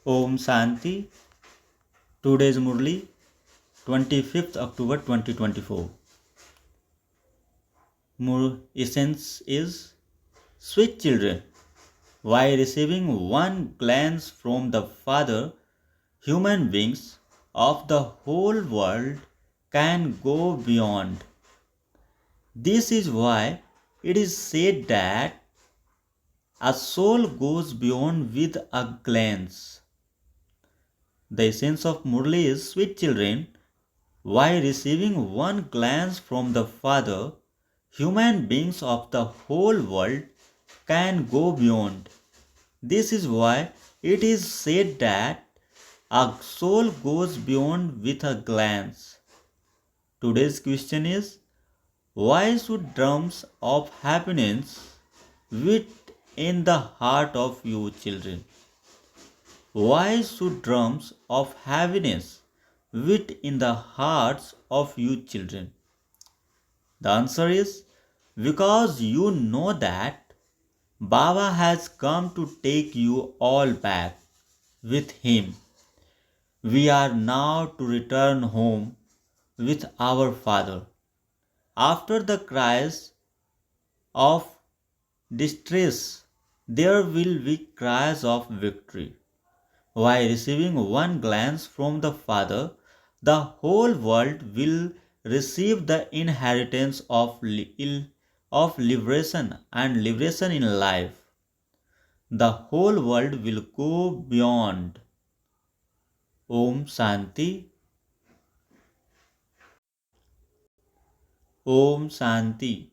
Om Santi. Today's Murli, 25th October 2024. Essence is sweet children. While receiving one glance from the Father, human beings of the whole world can go beyond. This is why it is said that a soul goes beyond with a glance. The essence of Murli is sweet children. While receiving one glance from the Father, human beings of the whole world can go beyond. This is why it is said that a soul goes beyond with a glance. Today's question is, why should drums of happiness beat in the heart of you children? Why should drums of happiness beat in the hearts of you children? The answer is because you know that Baba has come to take you all back with him. We are now to return home with our Father. After the cries of distress, there will be cries of victory. While receiving one glance from the Father, the whole world will receive the inheritance of liberation and liberation in life. The whole world will go beyond. Om Shanti. Om Shanti.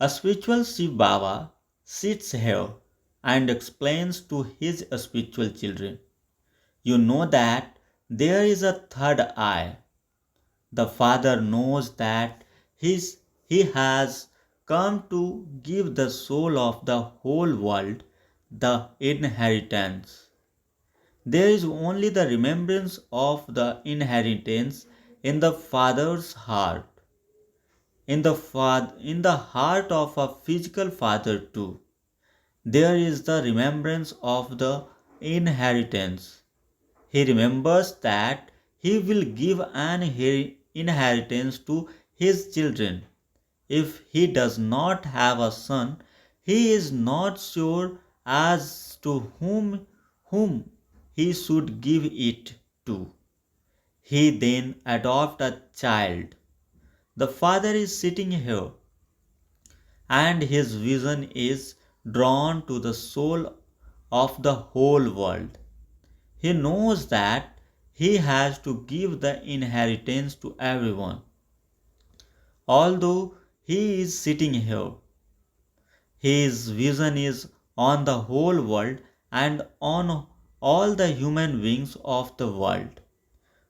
A spiritual Shiv Baba sits here and explains to his spiritual children. You know that there is a third eye. The Father knows that he has come to give the soul of the whole world the inheritance. There is only the remembrance of the inheritance in the Father's heart, in the heart of a physical father too. There is the remembrance of the inheritance. He remembers that he will give an inheritance to his children. If he does not have a son, he is not sure as to whom he should give it to. He then adopts a child. The father is sitting here, and his vision is drawn to the soul of the whole world. He knows that he has to give the inheritance to everyone. Although he is sitting here, his vision is on the whole world and on all the human beings of the world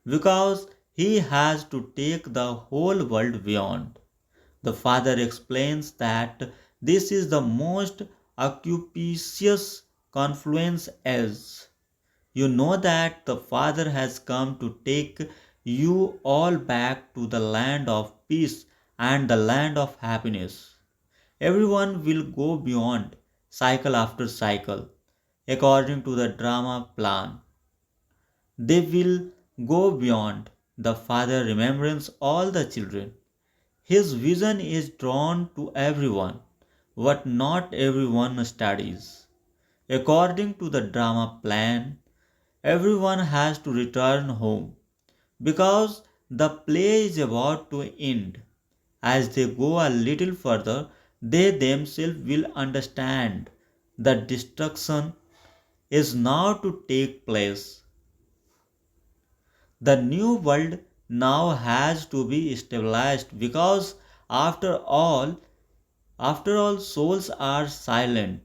because he has to take the whole world beyond. The Father explains that this is the most auspicious confluence as you know that the Father has come to take you all back to the land of peace and the land of happiness. Everyone will go beyond cycle after cycle according to the drama plan. They will go beyond. The Father remembers all the children. His vision is drawn to everyone, but not everyone studies. According to the drama plan, everyone has to return home because the play is about to end. As they go a little further, they themselves will understand that destruction is now to take place. The new world now has to be stabilized because after all souls are silent,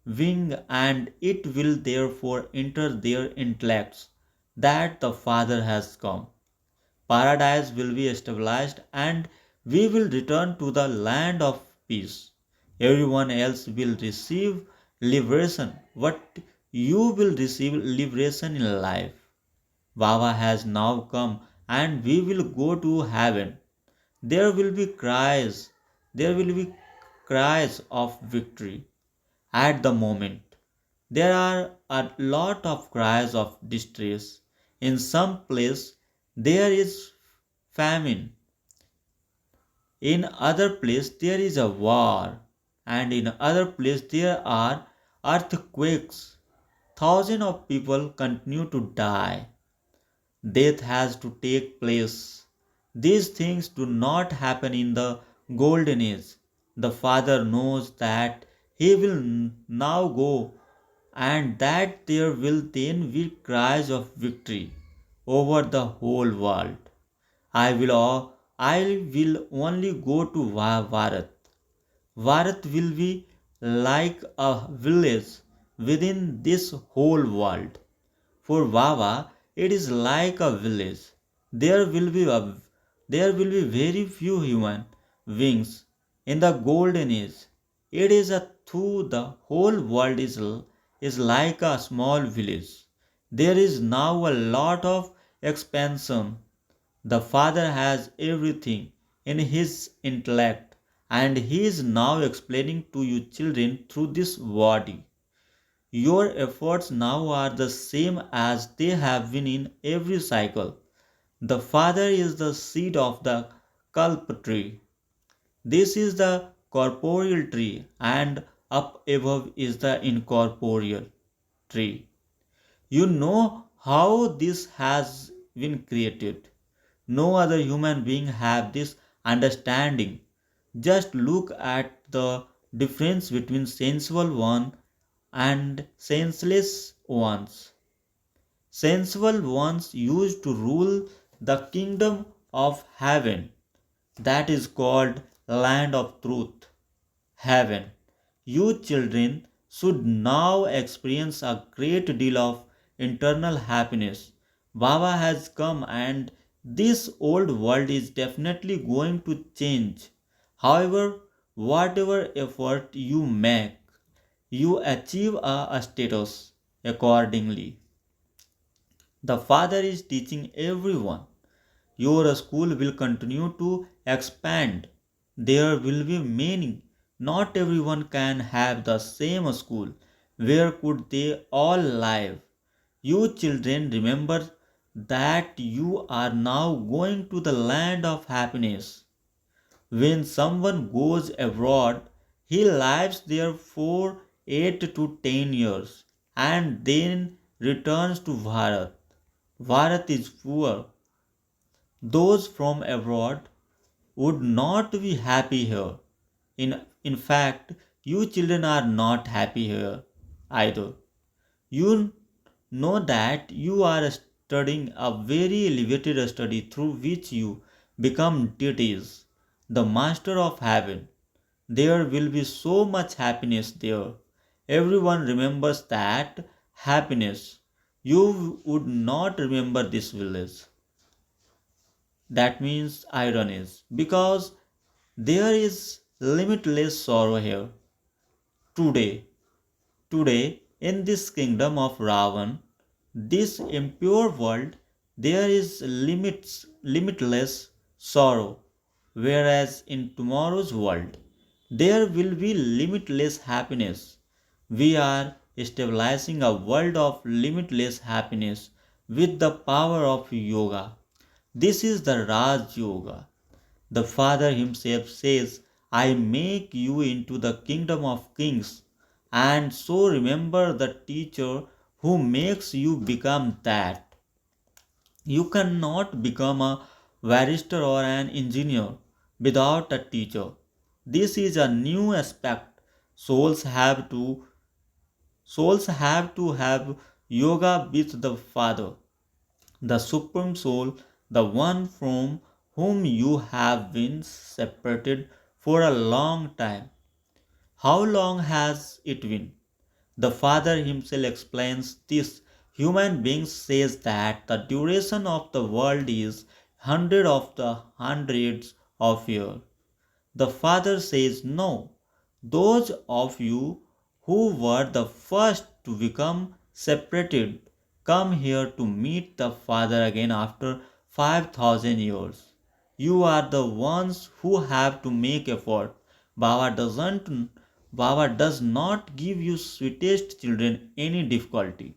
wing, and it will therefore enter their intellects that the Father has come. Paradise will be established and we will return to the land of peace. Everyone else will receive liberation, but you will receive liberation in life. Baba has now come and we will go to heaven. There will be cries, there will be cries of victory at the moment. There are a lot of cries of distress. In some place there is famine, in other place there is a war, and in other place there are earthquakes. Thousands of people continue to die. Death has to take place. These things do not happen in the golden age. The Father knows that he will now go, and that there will then be cries of victory over the whole world. I will only go to Bharat. Bharat will be like a village within this whole world. For Baba, it is like a village. There will be there will be very few human beings in the golden age. It is a through the whole world is like a small village. There is now a lot of expansion. The Father has everything in his intellect, and he is now explaining to you children through this body. Your efforts now are the same as they have been in every cycle. The Father is the seed of the kalp tree. This is the corporeal tree, and up above is the incorporeal tree. You know how this has been created. No other human being have this understanding. Just look at the difference between sensual one and senseless ones. Sensual ones used to rule the kingdom of heaven, that is called land of truth, heaven. You children should now experience a great deal of internal happiness. Baba has come, and this old world is definitely going to change. However, whatever effort you make, you achieve a status accordingly. The Father is teaching everyone. Your school will continue to expand. There will be many. Not everyone can have the same school. Where could they all live? You children, remember that you are now going to the land of happiness. When someone goes abroad, he lives there for 8 to 10 years and then returns to Bharat. Bharat is poor. Those from abroad would not be happy here. In fact, you children are not happy here either. You know that you are studying a very elevated study through which you become deities, the master of heaven. There will be so much happiness there. Everyone remembers that happiness. You would not remember this village. That means ironies, because there is limitless sorrow here. Today, in this kingdom of Ravan, this impure world, there is limitless sorrow, whereas in tomorrow's world, there will be limitless happiness. We are stabilizing a world of limitless happiness with the power of yoga. This is the Raj Yoga. The Father Himself says, I make you into the kingdom of kings. And so remember the teacher who makes you become that. You cannot become a barrister or an engineer without a teacher. This is a new aspect. Souls have to souls have to have yoga with the Father, the Supreme Soul, the one from whom you have been separated for a long time. How long has it been? The Father himself explains this. Human beings says that the duration of the world is hundreds of years. The Father says no. Those of you who were the first to become separated come here to meet the Father again after 5,000 years. You are the ones who have to make effort. Baba doesn't Baba does not give you sweetest children any difficulty.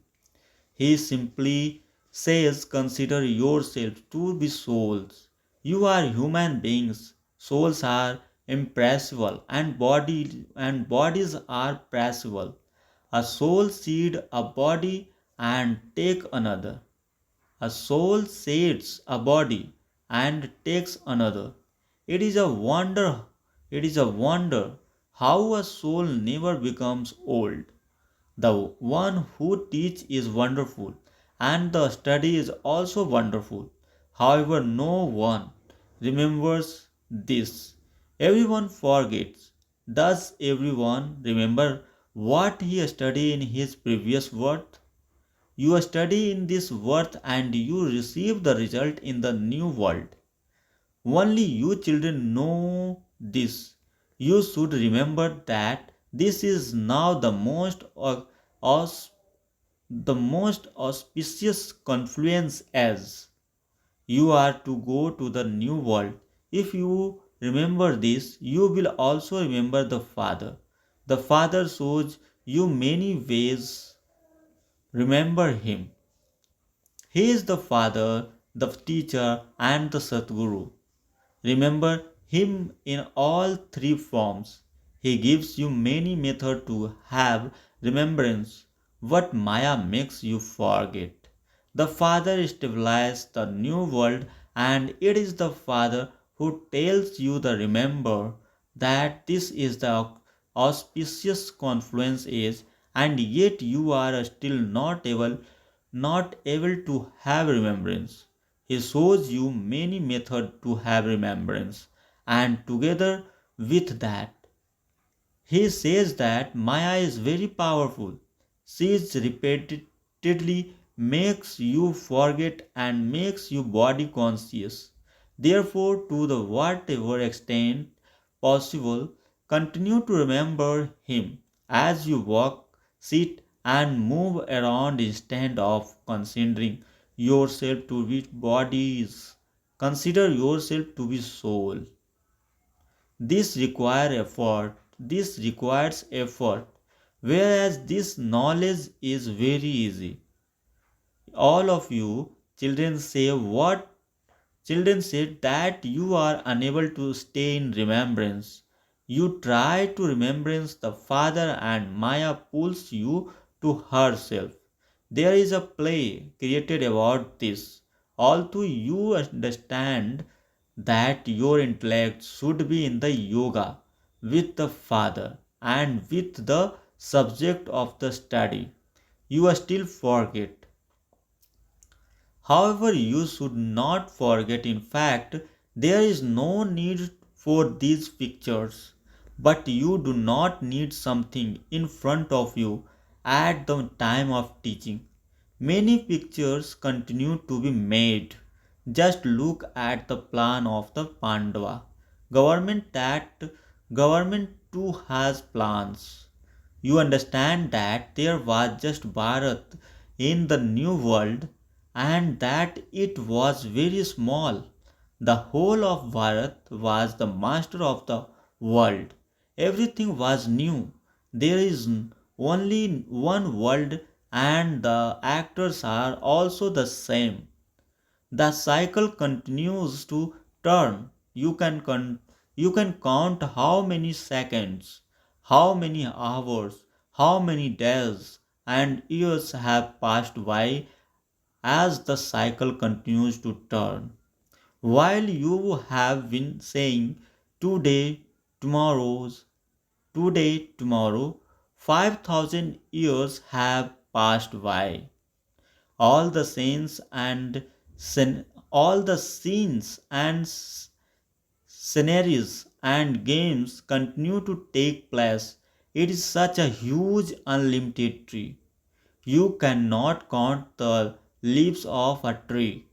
He simply says, consider yourself to be souls. You are human beings. Souls are impressible and bodies are pressible. A soul seed a body and take another. A soul sheds a body and takes another. It is a wonder, it is a wonder how a soul never becomes old. The one who teaches is wonderful, and the study is also wonderful. However, no one remembers this. Everyone forgets. Does everyone remember what he studied in his previous world? You study in this world and you receive the result in the new world. Only you children know this. You should remember that this is now aus- the most auspicious confluence as you are to go to the new world. If you remember this, you will also remember the Father. The Father shows you many ways. Remember Him. He is the Father, the Teacher, and the Satguru. Remember Him in all three forms. He gives you many methods to have remembrance. What Maya makes you forget. The Father stabilizes the new world, and it is the Father who tells you the remember that this is the auspicious confluence is, and yet you are still not able to have remembrance. He shows you many methods to have remembrance, and together with that, he says that Maya is very powerful. She is repeatedly makes you forget and makes you body conscious. Therefore, to the whatever extent possible, continue to remember him as you walk, sit, and move around instead of considering yourself to be bodies. Consider yourself to be soul. This requires effort, whereas this knowledge is very easy. All of you children say that you are unable to stay in remembrance. You try to remembrance the Father and Maya pulls you to herself. There is a play created about this. Although you understand that your intellect should be in the yoga with the Father and with the subject of the study, you still forget. However, you should not forget, in fact, there is no need for these pictures, but you do not need something in front of you at the time of teaching. Many pictures continue to be made. Just look at the plan of the Pandava. Government too has plans. You understand that there was just Bharat in the new world and that it was very small. The whole of Bharat was the master of the world. Everything was new. There is only one world and the actors are also the same. The cycle continues to turn. You can count how many seconds, how many hours, how many days and years have passed by as the cycle continues to turn. While you have been saying today, tomorrow's, tomorrow, 5,000 years have passed by. All the scenes and all the scenes and scenarios and games continue to take place. It is such a huge unlimited tree. You cannot count the leaves of a tree.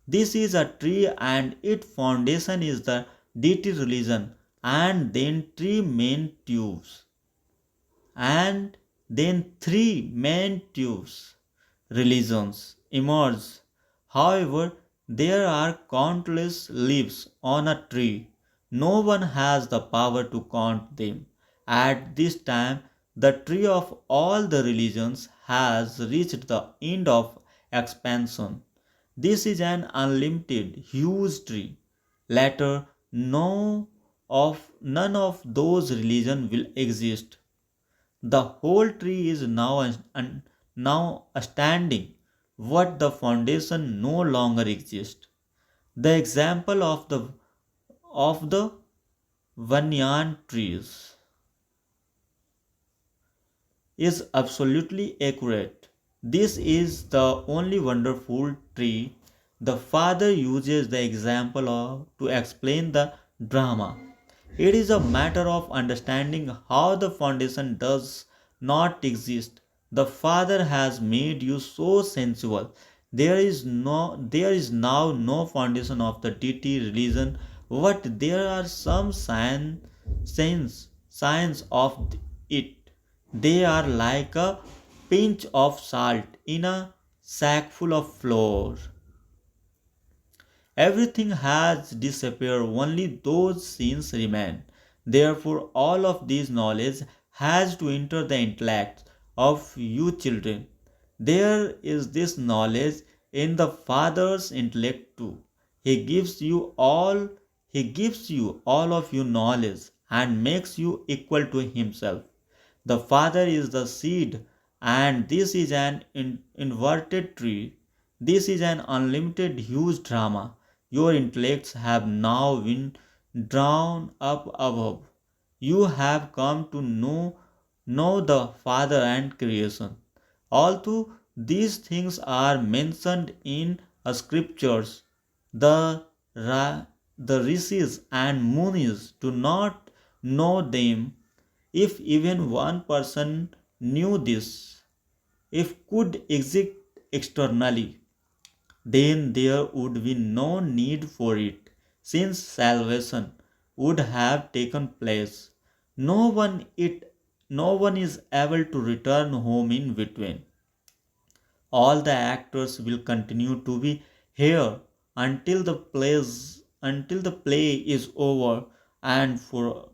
This is a tree and its foundation is the deity religion and then three main tubes and then three main tubes religions emerge. However, there are countless leaves on a tree. No one has the power to count them, At this time, the tree of all the religions has reached the end of expansion. This is an unlimited, huge tree. Later, none of those religions will exist. The whole tree is now standing, but the foundation no longer exists. The example of the banyan trees is absolutely accurate. This is the only wonderful tree. The father uses the example to explain the drama. It is a matter of understanding how the foundation does not exist. The Father has made you so sensual. There is now no foundation of the deity religion, but there are some signs of it. They are like a pinch of salt in a sack full of flour. Everything has disappeared, only those scenes remain. Therefore, all of this knowledge has to enter the intellect of you children. There is this knowledge in the Father's intellect too. He gives you all of your knowledge and makes you equal to himself. The Father is the seed, and this is an inverted tree. This is an unlimited huge drama. Your intellects have now been drawn up above. You have come to know the Father and creation. Although these things are mentioned in scriptures, the the rishis and munis do not know them. If even one person knew this, if could exist externally, then there would be no need for it, since salvation would have taken place. No one it no one is able to return home in between. All the actors will continue to be here until the play is over, and for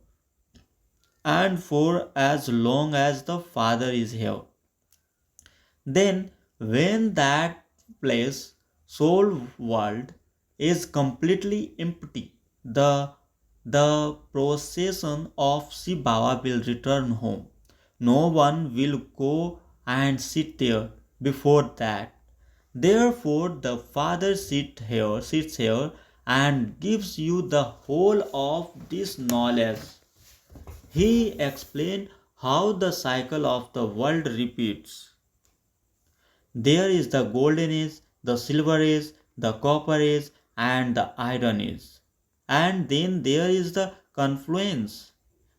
as long as the Father is here. Then, when that place, soul world, is completely empty, the procession of Shiv Baba will return home. No one will go and sit there before that. Therefore, the Father sits here, and gives you the whole of this knowledge. He explained how the cycle of the world repeats. There is the golden age, the silver age, the copper age, and the iron age. And then there is the confluence.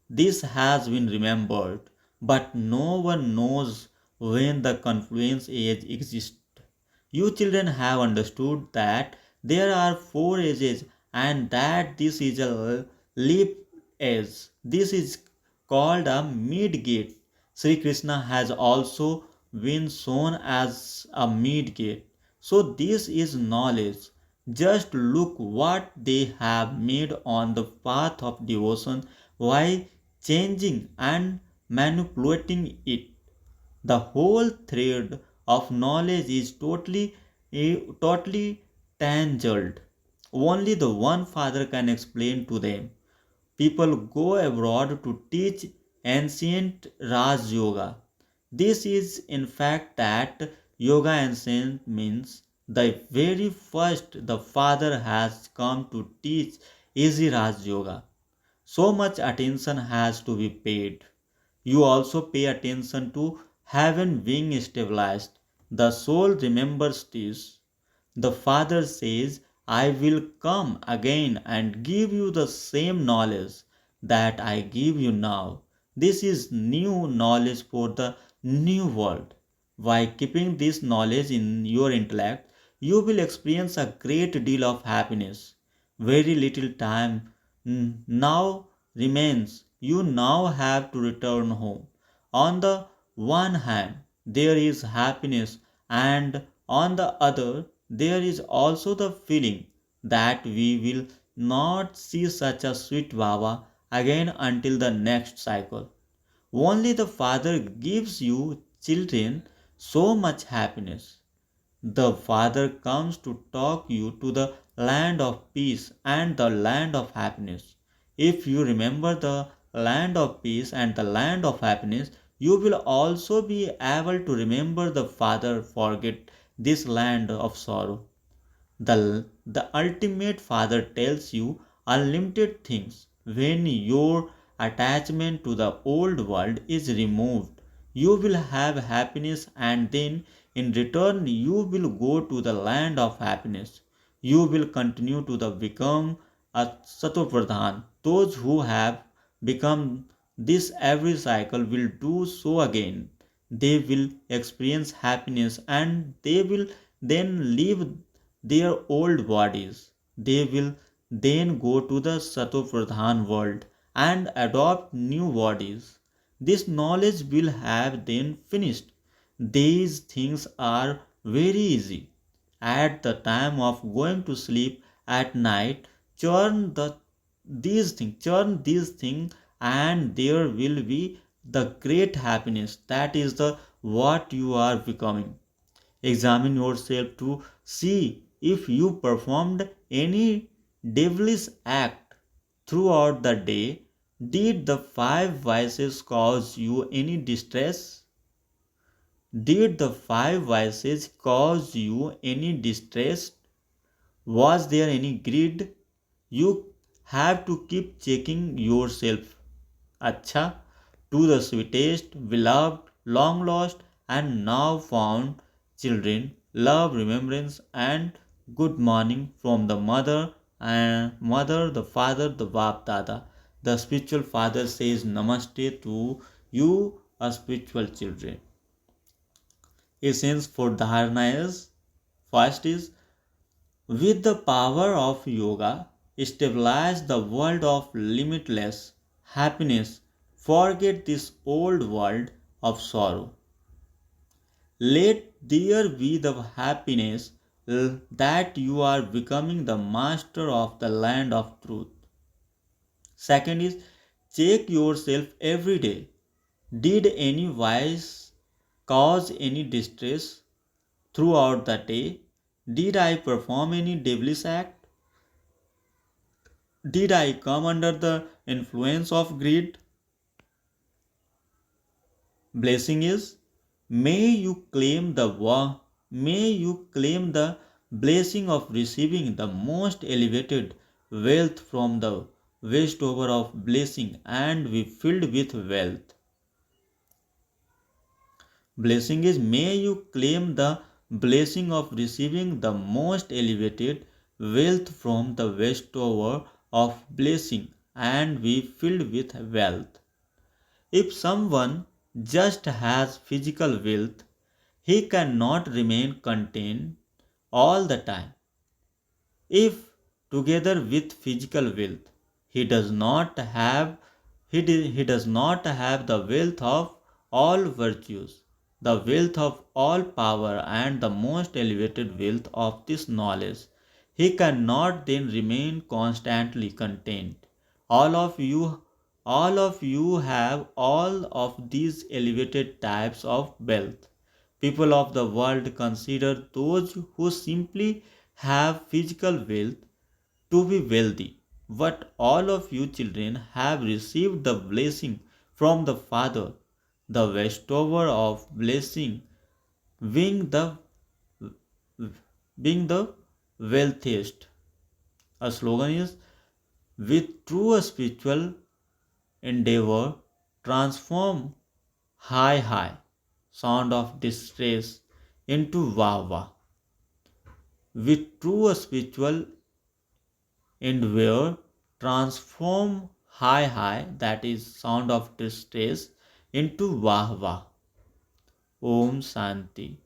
This has been remembered, but no one knows when the confluence age exists. You children have understood that there are four ages, and that this is a leap age. This is called a mid gate. Sri Krishna has also been shown as a mid gate. So this is knowledge. Just look what they have made on the path of devotion by changing and manipulating it. The whole thread of knowledge is totally tangled. Only the one Father can explain to them. People go abroad to teach ancient Raj Yoga. This is in fact that yoga ancient means the very first the Father has come to teach easy Raj Yoga. So much attention has to be paid. You also pay attention to heaven being stabilized. The soul remembers this. The Father says, I will come again and give you the same knowledge that I give you now. This is new knowledge for the new world. By keeping this knowledge in your intellect, you will experience a great deal of happiness. Very little time now remains. You now have to return home. On the one hand, there is happiness, and on the other, there is also the feeling that we will not see such a sweet Baba again until the next cycle. Only the Father gives you children so much happiness. The Father comes to talk you to the land of peace and the land of happiness. If you remember the land of peace and the land of happiness, you will also be able to remember the Father forget this land of sorrow. The ultimate father tells you unlimited things. When your attachment to the old world is removed, you will have happiness, and then in return you will go to the land of happiness. You will continue to the become a Satopradhan. Those who have become this every cycle will do so again. They will experience happiness and they will then leave their old bodies. They will then go to the Satopradhan world and adopt new bodies. This knowledge will have then finished. These things are very easy. At the time of going to sleep at night, churn these things, and there will be the great happiness. That is the what you are becoming. Examine yourself to see if you performed any devilish act throughout the day. Did the five vices cause you any distress? Did the five vices cause you any distress? Was there any greed? You have to keep checking yourself. Acha, to the sweetest, beloved, long lost, and now found children, love, remembrance, and good morning from the mother and mother, the father, the Bap Dada. The spiritual father says Namaste to you, a spiritual children. Essence for dharana is first is with the power of yoga, stabilize the world of limitless happiness. Forget this old world of sorrow. Let there be the happiness that you are becoming the master of the land of truth. Second is check yourself every day. Did any vice cause any distress throughout the day? Did I perform any devilish act? Did I come under the influence of greed? Blessing is may you claim the blessing of receiving the most elevated wealth from the wastover of blessing and be filled with wealth. Blessing is may you claim the blessing of receiving the most elevated wealth from the wastover of blessing and be filled with wealth. If someone just has physical wealth, he cannot remain content all the time. If together with physical wealth, he does not have he does not have the wealth of all virtues, the wealth of all power and the most elevated wealth of this knowledge, he cannot then remain constantly content. All of you all of you have all of these elevated types of wealth. People of the world consider those who simply have physical wealth to be wealthy. But all of you children have received the blessing from the Father, the bestower of blessing, being the being the wealthiest. A slogan is with true spiritual endeavor, transform high sound of distress into wah wah. With true spiritual endeavor, transform high that is sound of distress into wah wah. Om Shanti.